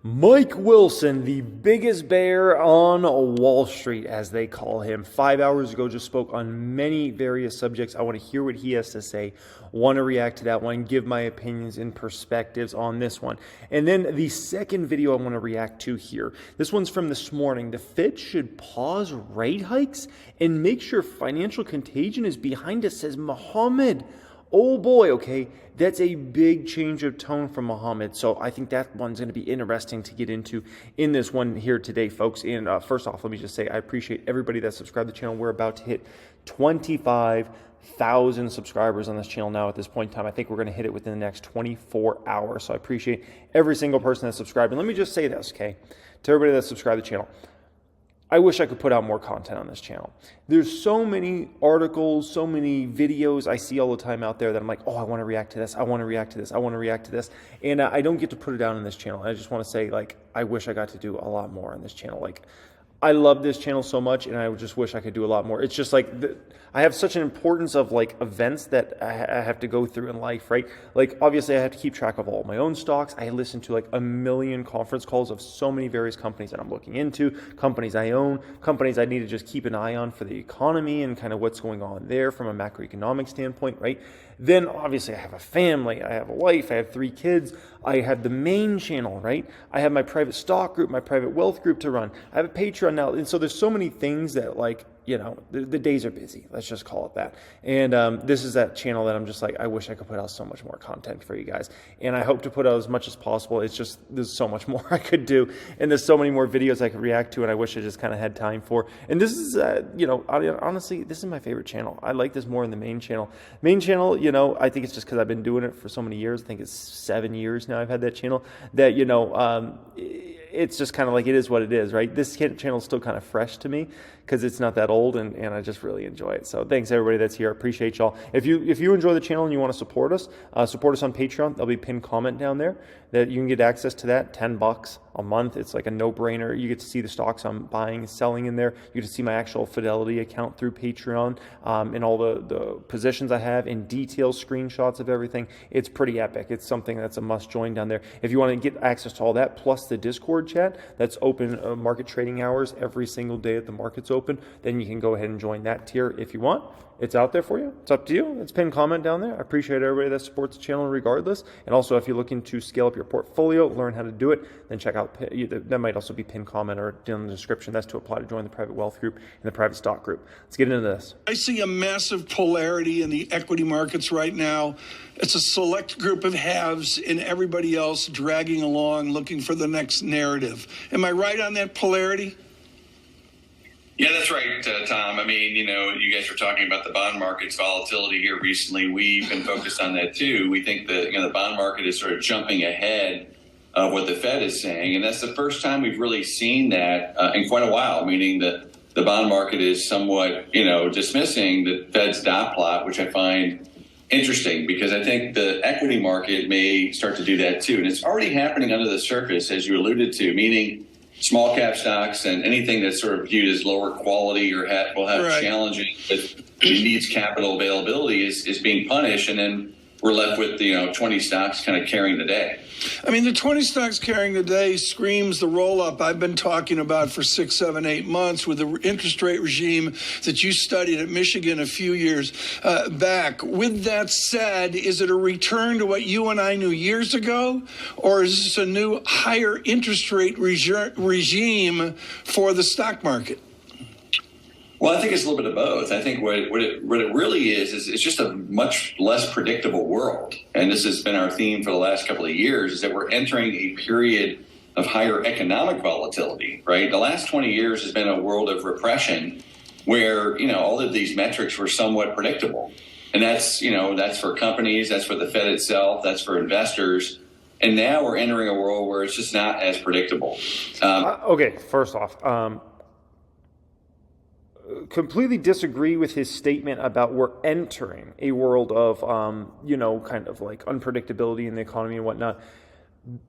Mike Wilson, the biggest bear on Wall Street, as they call him, 5 hours ago just spoke on many various subjects. I want to hear what he has to say, want to react to that one, give my opinions and perspectives on this one. And then the second video I want to react to here, this one's from this morning. The Fed should pause rate hikes and make sure financial contagion is behind us, says Mohamed. Oh boy, okay, that's a big change of tone from Mohamed. So I think that one's going to be interesting to get into in this one here today, folks. And first off, let me just say I appreciate everybody that subscribed to the channel. We're about to hit 25,000 subscribers on this channel now at this point in time. I think we're going to hit it within the next 24 hours. So I appreciate every single person that subscribed. And let me just say this, okay, to everybody that subscribed to the channel. I wish I could put out more content on this channel. There's so many articles, so many videos I see all the time out there that I'm like, oh, I want to react to this. I want to react to this. I want to react to this. And I don't get to put it out on this channel. I just want to say, like, I wish I got to do a lot more on this channel. Like, I love this channel so much, and I just wish I could do a lot more. It's just like I have such an importance of like events that I have to go through in life, right? Like obviously I have to keep track of all my own stocks. I listen to like a million conference calls of so many various companies that I'm looking into, companies I own, companies I need to just keep an eye on for the economy and kind of what's going on there from a macroeconomic standpoint, right? Then obviously I have a family, I have a wife, I have 3 kids, I have the main channel, right? I have my private stock group, my private wealth group to run. I have a Patreon now. And so there's so many things that like, you know, the days are busy. Let's just call it that. And this is that channel that I'm just like, I wish I could put out so much more content for you guys. And I hope to put out as much as possible. It's just, there's so much more I could do. And there's so many more videos I could react to. And I wish I just kind of had time for. And this is, you know, honestly, this is my favorite channel. I like this more than the main channel. Main channel, you know, I think it's just because I've been doing it for so many years. I think it's 7 years now I've had that channel that, you know, it's just kind of like it is what it is, right? This channel is still kind of fresh to me because it's not that old, and I just really enjoy it. So thanks everybody that's here. I appreciate y'all. If you enjoy the channel and you want to support us on Patreon. There'll be a pinned comment down there that you can get access to that. $10 a month. It's like a no-brainer. You get to see the stocks I'm buying and selling in there. You get to see my actual Fidelity account through Patreon and all the positions I have in detail, screenshots of everything. It's pretty epic. It's something that's a must join down there. If you want to get access to all that, plus the Discord chat that's open market trading hours every single day that the market's open, then you can go ahead and join that tier if you want. It's out there for you. It's up to you. It's pinned comment down there. I appreciate everybody that supports the channel regardless. And also, if you're looking to scale up your portfolio, learn how to do it, then check out, that might also be pinned comment or down in the description. That's to apply to join the private wealth group and the private stock group. Let's get into this. I see a massive polarity in the equity markets right now. It's a select group of haves and everybody else dragging along looking for the next narrative. Am I right on that polarity? Yeah, that's right, Tom. I mean, you know, you guys were talking about the bond market's volatility here recently. We've been focused on that too. We think that, you know, the bond market is sort of jumping ahead of what the Fed is saying. And that's the first time we've really seen that in quite a while, meaning that the bond market is somewhat, you know, dismissing the Fed's dot plot, which I find interesting because I think the equity market may start to do that too. And it's already happening under the surface, as you alluded to, meaning small cap stocks and anything that's sort of viewed as lower quality or will have right. challenging with needs capital availability is being punished. And then we're left with, you know, 20 stocks kind of carrying the day. I mean, the 20 stocks carrying the day screams the roll-up I've been talking about for 6, 7, 8 months with the interest rate regime that you studied at Michigan a few years back. With that said, is it a return to what you and I knew years ago, or is this a new higher interest rate regime for the stock market? Well, I think it's a little bit of both. I think what it really is it's just a much less predictable world. And this has been our theme for the last couple of years, is that we're entering a period of higher economic volatility, right? The last 20 years has been a world of repression where, you know, all of these metrics were somewhat predictable. And that's, you know, that's for companies, that's for the Fed itself, that's for investors. And now we're entering a world where it's just not as predictable. Okay, first off, completely disagree with his statement about we're entering a world of, you know, kind of like unpredictability in the economy and whatnot.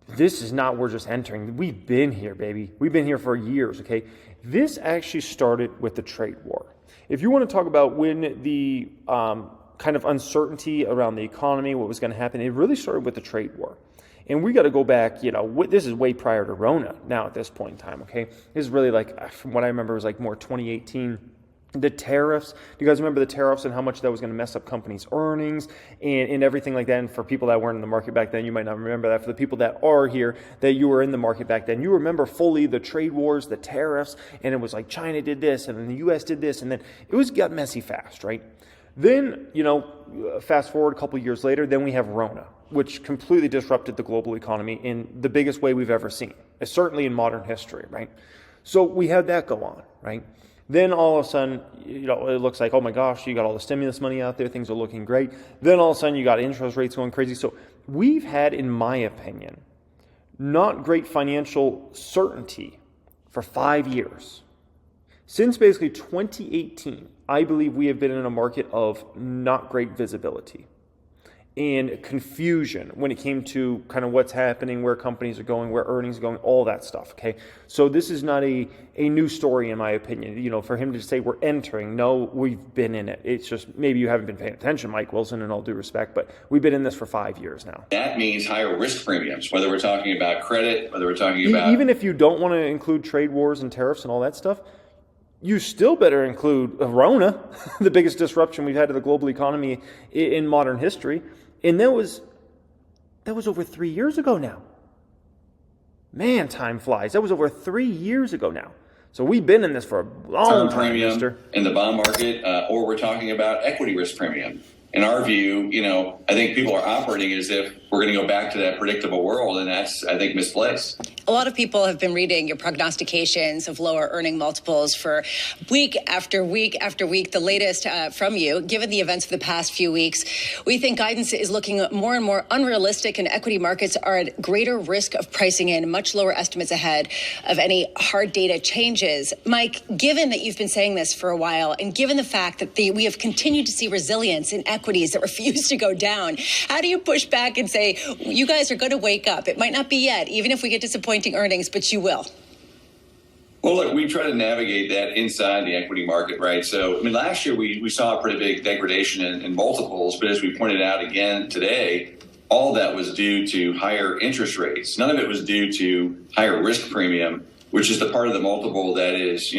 This is not, we're just entering. We've been here, baby. We've been here for years, okay? This actually started with the trade war. If you want to talk about when the kind of uncertainty around the economy, what was going to happen, it really started with the trade war. And we got to go back, this is way prior to Rona now at this point in time, okay? This is really like, from what I remember, it was like more 2018. The tariffs, do you guys remember the tariffs and how much that was going to mess up companies' earnings and everything like that? And for people that weren't in the market back then, you might not remember that. For the people that are here, that you were in the market back then, you remember fully the trade wars, the tariffs, and it was like China did this, and then the U.S. did this, and then it got messy fast, right? Then, fast forward a couple of years later, then we have Rona, which completely disrupted the global economy in the biggest way we've ever seen, certainly in modern history, right? So we had that go on, right? Then all of a sudden, it looks like, oh my gosh, you got all the stimulus money out there, things are looking great. Then all of a sudden you got interest rates going crazy. So we've had, in my opinion, not great financial certainty for 5 years. Since basically 2018, I believe we have been in a market of not great visibility and confusion when it came to kind of what's happening, where companies are going, where earnings are going, all that stuff, okay? So this is not a new story, in my opinion. For him to say we're entering, no, we've been in it. It's just maybe you haven't been paying attention, Mike Wilson, in all due respect, but we've been in this for 5 years now. That means higher risk premiums, whether we're talking about credit, whether we're talking about... Even if you don't want to include trade wars and tariffs and all that stuff, you still better include Rona, the biggest disruption we've had to the global economy in modern history. And that was over 3 years ago now. Man, time flies. That was over 3 years ago now. So we've been in this for a long time, premium mister. In the bond market, or we're talking about equity risk premium. In our view, I think people are operating as if we're going to go back to that predictable world, and that's, I think, misplaced. A lot of people have been reading your prognostications of lower earning multiples for week after week after week. The latest from you, given the events of the past few weeks, we think guidance is looking more and more unrealistic, and equity markets are at greater risk of pricing in much lower estimates ahead of any hard data changes. Mike, given that you've been saying this for a while, and given the fact that we have continued to see resilience in equities that refuse to go down, how do you push back and say, you guys are going to wake up? It might not be yet, even if we get disappointing earnings, but you will. Well, look, we try to navigate that inside the equity market, right? So, last year we saw a pretty big degradation in multiples, but as we pointed out again today, all that was due to higher interest rates. None of it was due to higher risk premium, which is the part of the multiple that is,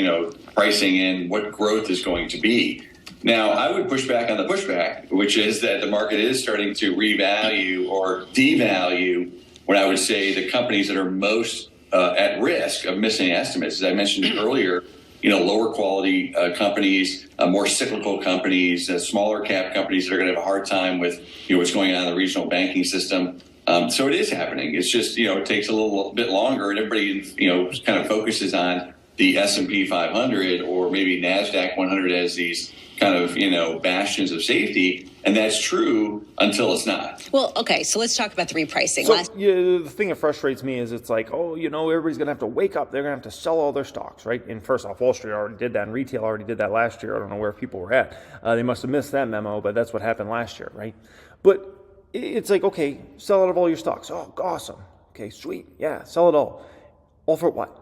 pricing in what growth is going to be. Now, I would push back on the pushback, which is that the market is starting to revalue or devalue what I would say the companies that are most at risk of missing estimates. As I mentioned earlier, lower quality companies, more cyclical companies, smaller cap companies that are going to have a hard time with what's going on in the regional banking system. So it is happening. It's just, it takes a little bit longer, and everybody, kind of focuses on the S&P 500 or maybe NASDAQ 100 as these kind of, bastions of safety. And that's true until it's not. Well, okay, so let's talk about the repricing. So the thing that frustrates me is it's like, everybody's going to have to wake up. They're going to have to sell all their stocks, right? And first off, Wall Street already did that, and retail already did that last year. I don't know where people were at. They must have missed that memo, but that's what happened last year, right? But it's like, okay, sell out of all your stocks. Oh, awesome. Okay, sweet. Yeah, sell it all. All for what?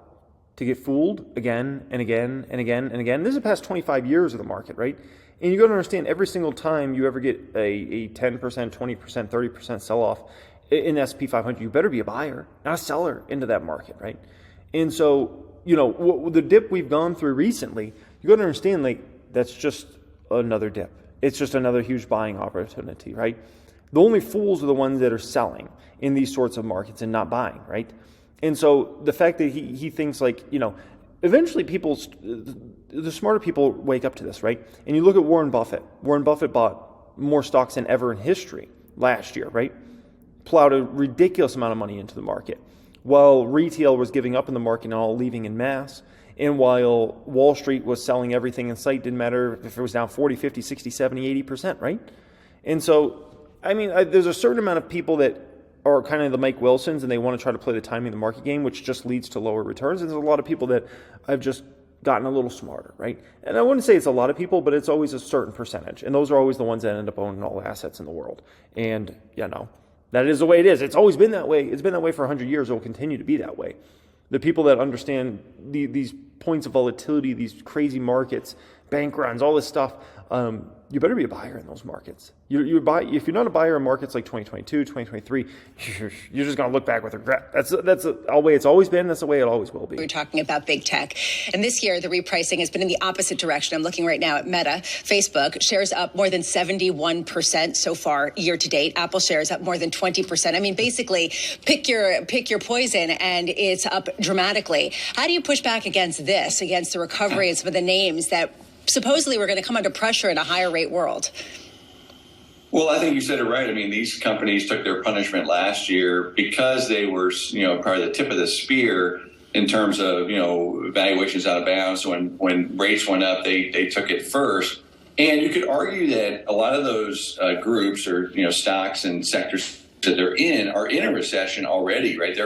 To get fooled again and again and again and again. This is the past 25 years of the market, right? And you got to understand, every single time you ever get a 10%, 20%, 30% sell-off in the S&P 500, you better be a buyer, not a seller into that market, right? And so, the dip we've gone through recently, you got to understand, that's just another dip. It's just another huge buying opportunity, right? The only fools are the ones that are selling in these sorts of markets and not buying, right? And so the fact that he thinks eventually the smarter people wake up to this, right? And you look at Warren Buffett. Warren Buffett bought more stocks than ever in history last year, right? Plowed a ridiculous amount of money into the market, while retail was giving up in the market and all leaving in mass. And while Wall Street was selling everything in sight, didn't matter if it was down 40, 50, 60, 70, 80%, right? And so, there's a certain amount of people that are kind of the Mike Wilsons, and they want to try to play the timing of the market game, which just leads to lower returns. And there's a lot of people that have just gotten a little smarter, right? And I wouldn't say it's a lot of people, but it's always a certain percentage. And those are always the ones that end up owning all the assets in the world. And, that is the way it is. It's always been that way. It's been that way for 100 years. It will continue to be that way. The people that understand these points of volatility, these crazy markets, bank runs, all this stuff, you better be a buyer in those markets. You buy, if you're not a buyer in markets like 2022, 2023, you're just going to look back with regret. That's the way it's always been. That's the way it always will be. We're talking about big tech. And this year, the repricing has been in the opposite direction. I'm looking right now at Meta, Facebook, shares up more than 71% so far year to date. Apple shares up more than 20%. I mean, basically, pick your poison, and it's up dramatically. How do you push back against this, against the recovery and some of the names that supposedly we're going to come under pressure in a higher rate world? Well, I think you said it right. I mean, these companies took their punishment last year because they were, probably the tip of the spear in terms of, valuations out of bounds. So when rates went up, they took it first. And you could argue that a lot of those groups or, stocks and sectors that they're in are in a recession already, right?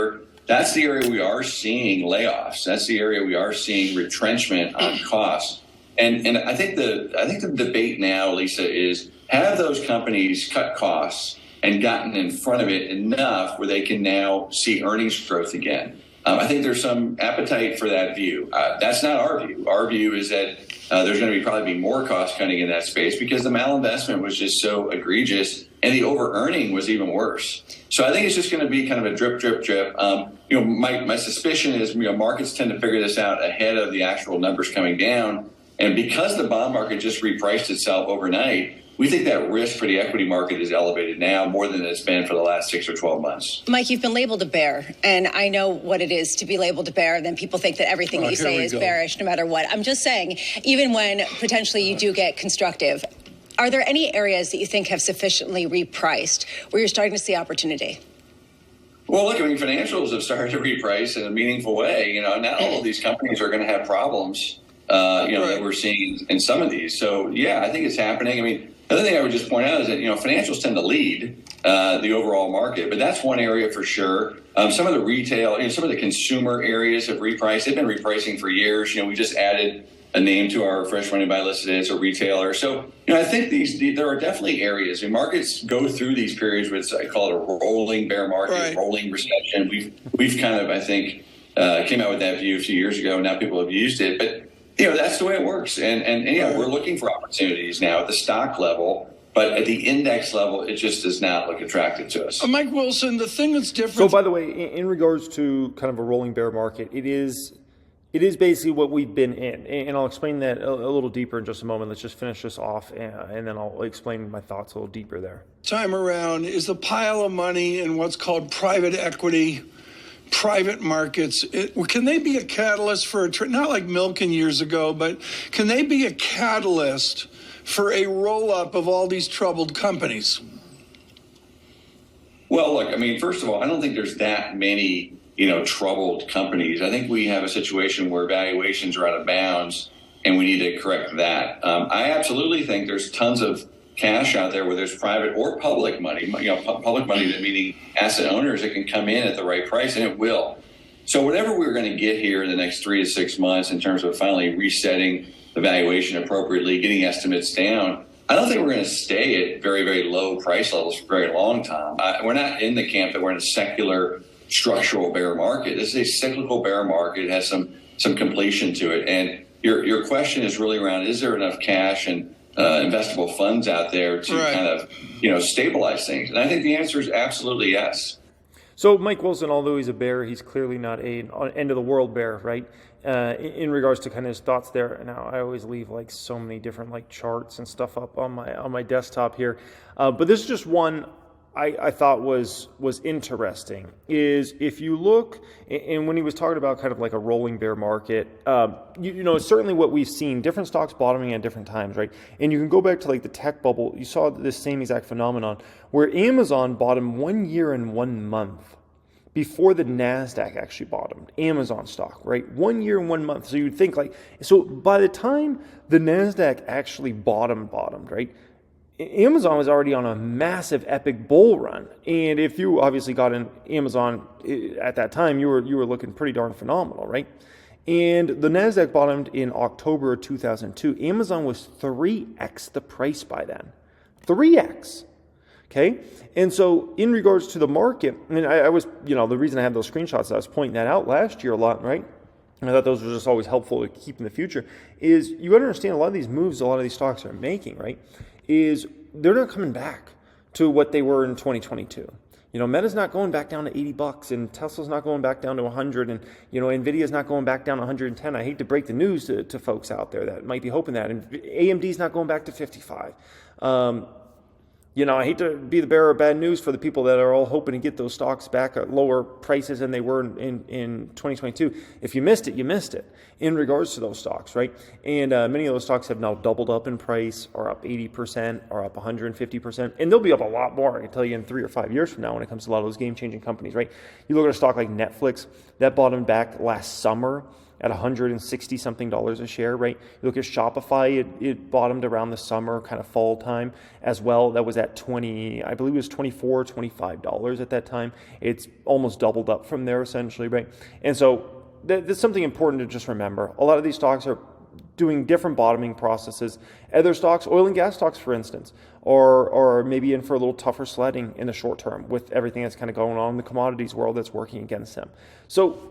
That's the area we are seeing layoffs. That's the area we are seeing retrenchment on costs. And I think the debate now, Lisa, is have those companies cut costs and gotten in front of it enough where they can now see earnings growth again. I think there's some appetite for that view. That's not our view. Our view is that there's going to probably be more cost cutting in that space because the malinvestment was just so egregious and the over earning was even worse. So I think it's just going to be kind of a drip, drip, drip. My suspicion is markets tend to figure this out ahead of the actual numbers coming down. And because the bond market just repriced itself overnight, we think that risk for the equity market is elevated now more than it's been for the last 6 or 12 months. Mike, you've been labeled a bear, and I know what it is to be labeled a bear. And then people think that everything that you say is bearish no matter what. I'm just saying, even when potentially you do get constructive, are there any areas that you think have sufficiently repriced where you're starting to see opportunity? Well, look, financials have started to reprice in a meaningful way. Not all of these companies are going to have problems. That we're seeing in some of these. So, yeah, I think it's happening. The other thing I would just point out is that, financials tend to lead the overall market, but that's one area for sure. Some of the retail, some of the consumer areas have repriced. They've been repricing for years. We just added a name to our fresh money buy list today as a retailer. So, I think there are definitely areas. Markets go through these periods with, I call it a rolling bear market, rolling recession. We've kind of, I think, came out with that view a few years ago. Now people have used it, but that's the way it works. And we're looking for opportunities now at the stock level, but at the index level, it just does not look attractive to us. Mike Wilson, the thing that's different. So, by the way, in regards to kind of a rolling bear market, it is basically what we've been in. And I'll explain that a little deeper in just a moment. Let's just finish this off, and then I'll explain my thoughts a little deeper there. Time around is the pile of money in what's called private equity, private markets. Can they be a catalyst for not like Milken years ago, but can they be a catalyst for a roll-up of all these troubled companies? Well, look, first of all, I don't think there's that many, troubled companies. I think we have a situation where valuations are out of bounds and we need to correct that. I absolutely think there's tons of cash out there, where there's private or public money, public money, meaning asset owners that can come in at the right price, and it will. So whatever we're going to get here in the next 3 to 6 months in terms of finally resetting the valuation appropriately, getting estimates down, I don't think we're going to stay at very, very low price levels for a very long time. We're not in the camp that we're in a secular structural bear market. This is a cyclical bear market. It has some completion to it. And your question is really around, is there enough cash and investable funds out there to kind of, stabilize things? And I think the answer is absolutely yes. So Mike Wilson, although he's a bear, he's clearly not an end of the world bear, right? In regards to kind of his thoughts there. Now, I always leave so many different charts and stuff up on my desktop here, but this is just one I thought was interesting. Is if you look, and when he was talking about kind of a rolling bear market, it's certainly what we've seen, different stocks bottoming at different times, right? And you can go back to the tech bubble. You saw this same exact phenomenon where Amazon bottomed 1 year and 1 month before the NASDAQ actually bottomed. Amazon stock, right? 1 year and 1 month. So you'd think so by the time the NASDAQ actually bottomed, right? Amazon was already on a massive epic bull run. And if you obviously got in Amazon at that time, you were looking pretty darn phenomenal, right? And the NASDAQ bottomed in October of 2002. Amazon was 3x the price by then. 3x. Okay? And so in regards to the market, I was, the reason I had those screenshots, I was pointing that out last year a lot, right? and I thought those were just always helpful to keep in the future, is you got to understand a lot of these moves a lot of these stocks are making, right, is they're not coming back to what they were in 2022. Meta's not going back down to $80, and Tesla's not going back down to 100, and Nvidia's not going back down to 110. I hate to break the news to folks out there that might be hoping that, and AMD's not going back to 55. I hate to be the bearer of bad news for the people that are all hoping to get those stocks back at lower prices than they were in 2022. If you missed it, you missed it in regards to those stocks, right? And many of those stocks have now doubled up in price, or up 80%, or up 150%. And they'll be up a lot more, I can tell you, in 3 or 5 years from now when it comes to a lot of those game-changing companies, right? You look at a stock like Netflix, that bottomed back last summer at $160-something a share, right? You look at Shopify, it bottomed around the summer, kind of fall time as well. That was at I believe it was $24, $25 at that time. It's almost doubled up from there, essentially, right? And so that's something important to just remember. A lot of these stocks are doing different bottoming processes. Other stocks, oil and gas stocks, for instance, or maybe in for a little tougher sledding in the short term with everything that's kind of going on in the commodities world that's working against them. So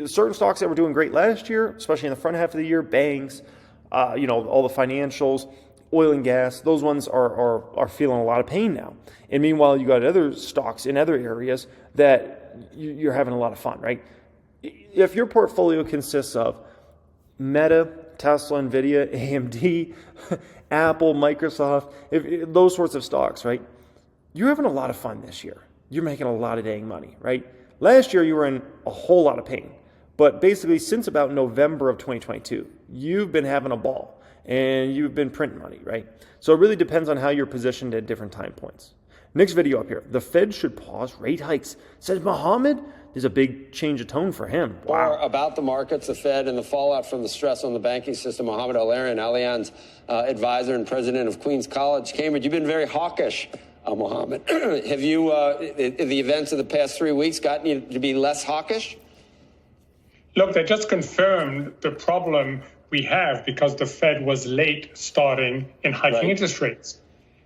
certain stocks that were doing great last year, especially in the front half of the year, banks, all the financials, oil and gas, those ones are feeling a lot of pain now. And meanwhile, you got other stocks in other areas that you're having a lot of fun, right? If your portfolio consists of Meta, Tesla, Nvidia, AMD, Apple, Microsoft, those sorts of stocks, right? You're having a lot of fun this year. You're making a lot of dang money, right? Last year, you were in a whole lot of pain. But basically, since about November of 2022, you've been having a ball and you've been printing money, right? So it really depends on how you're positioned at different time points. Next video up here. The Fed should pause rate hikes, says Mohamed. There's a big change of tone for him. Wow. More about the markets, the Fed, and the fallout from the stress on the banking system. Mohamed El-Erian, Allianz advisor and president of Queens College, Cambridge. You've been very hawkish, Mohamed. Have you, the events of the past 3 weeks, gotten you to be less hawkish? Look, they just confirmed the problem we have because the Fed was late starting in hiking interest rates.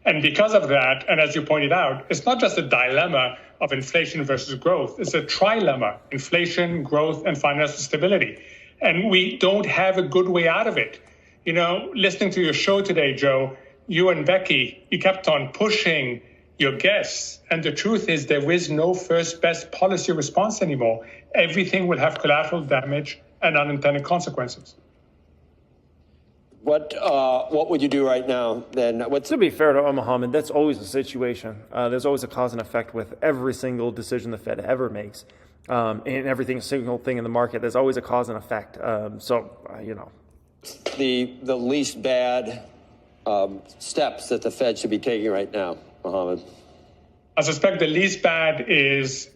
And because of that, and as you pointed out, it's not just a dilemma of inflation versus growth. It's a trilemma: inflation, growth, and financial stability. And we don't have a good way out of it. Listening to your show today, Joe, you and Becky, you kept on pushing your guests. And the truth is there is no first best policy response anymore. Everything will have collateral damage and unintended consequences. What would you do right now then? To be fair to Mohamed, that's always a situation. There's always a cause and effect with every single decision the Fed ever makes. And every single thing in the market, there's always a cause and effect. The least bad steps that the Fed should be taking right now, Mohamed? I suspect the least bad is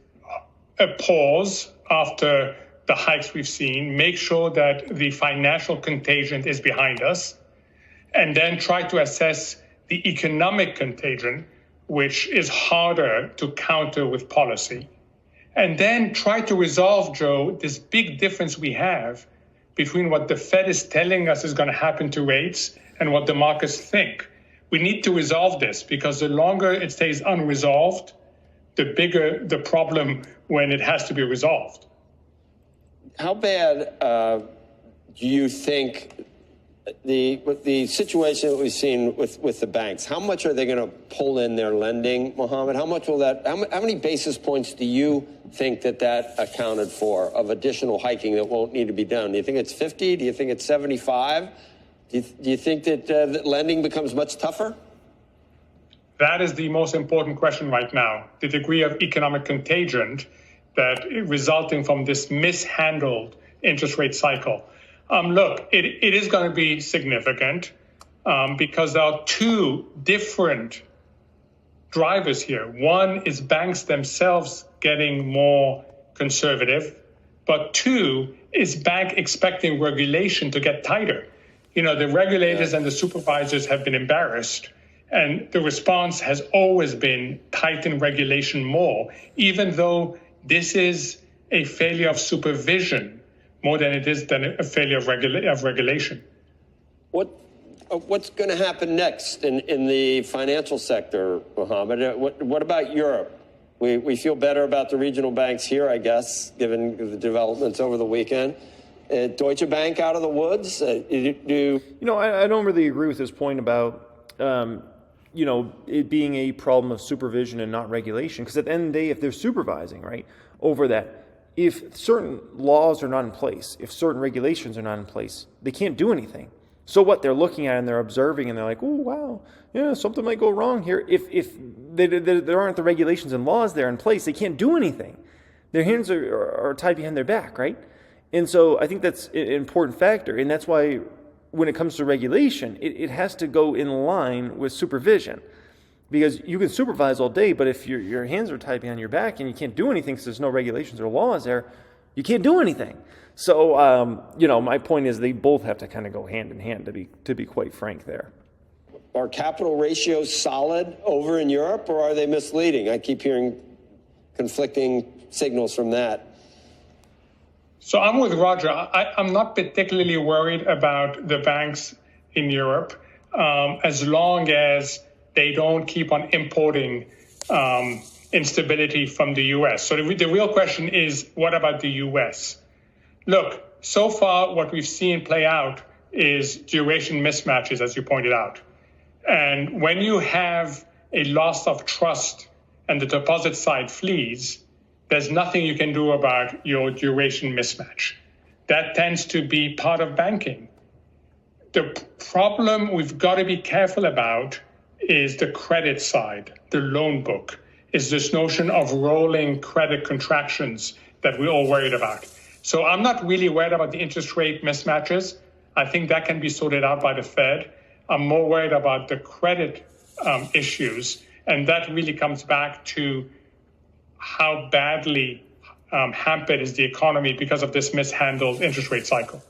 a pause after the hikes we've seen, make sure that the financial contagion is behind us, and then try to assess the economic contagion, which is harder to counter with policy. And then try to resolve, Joe, this big difference we have between what the Fed is telling us is going to happen to rates and what the markets think. We need to resolve this, because the longer it stays unresolved, the bigger the problem when it has to be resolved. How bad do you think the situation that we've seen with the banks, how much are they going to pull in their lending, Mohamed? How much will that, how many basis points do you think that accounted for of additional hiking that won't need to be done? Do you think it's 50? Do you think it's 75? Do you think that lending becomes much tougher? That is the most important question right now. The degree of economic contagion that resulting from this mishandled interest rate cycle. Look, it is going to be significant because there are two different drivers here. One is banks themselves getting more conservative, but two is bank expecting regulation to get tighter. The regulators and the supervisors have been embarrassed, and the response has always been tighten regulation more, even though this is a failure of supervision more than it is a failure of regulation. What's going to happen next in the financial sector, Mohamed? What about Europe? We feel better about the regional banks here, I guess, given the developments over the weekend. Deutsche Bank out of the woods? You know, I don't really agree with his point about, you know, it being a problem of supervision and not regulation. Because at the end of the day, if they're supervising, right, over that, if certain laws are not in place, if certain regulations are not in place, they can't do anything. So what? They're looking at it and they're observing and they're like, oh, wow, yeah, something might go wrong here. If there aren't the regulations and laws there in place, they can't do anything. Their hands are tied behind their back, right? And so I think that's an important factor. And that's why when it comes to regulation, it has to go in line with supervision. Because you can supervise all day, but if your hands are tied behind your back and you can't do anything because there's no regulations or laws there, you can't do anything. So, you know, my point is they both have to kind of go hand in hand, to be quite frank there. Are capital ratios solid over in Europe, or are they misleading? I keep hearing conflicting signals from that. So I'm with Roger. I'm not particularly worried about the banks in Europe as long as they don't keep on importing instability from the U.S. So the real question is, what about the U.S.? Look, so far what we've seen play out is duration mismatches, as you pointed out. And when you have a loss of trust and the deposit side flees, there's nothing you can do about your duration mismatch. That tends to be part of banking. The problem we've got to be careful about is the credit side, the loan book, is this notion of rolling credit contractions that we're all worried about. So I'm not really worried about the interest rate mismatches. I think that can be sorted out by the Fed. I'm more worried about the credit issues. And that really comes back to how badly hampered is the economy because of this mishandled interest rate cycle.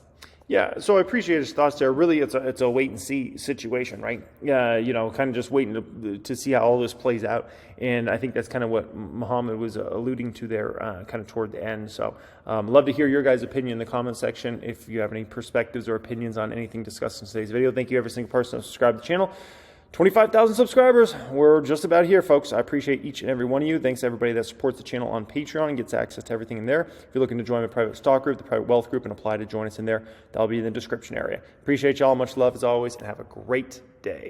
Yeah, so I appreciate his thoughts there. Really, it's a wait and see situation, right? You know, kind of just waiting to see how all this plays out. And I think that's kind of what Mohamed was alluding to there, kind of toward the end. So, love to hear your guys' opinion in the comment section. If you have any perspectives or opinions on anything discussed in today's video, thank you every single person who subscribed to the channel. 25,000 subscribers. We're just about here, folks. I appreciate each and every one of you. Thanks to everybody that supports the channel on Patreon and gets access to everything in there. If you're looking to join my private stock group, the private wealth group, and apply to join us in there, that'll be in the description area. Appreciate y'all. Much love as always, and have a great day.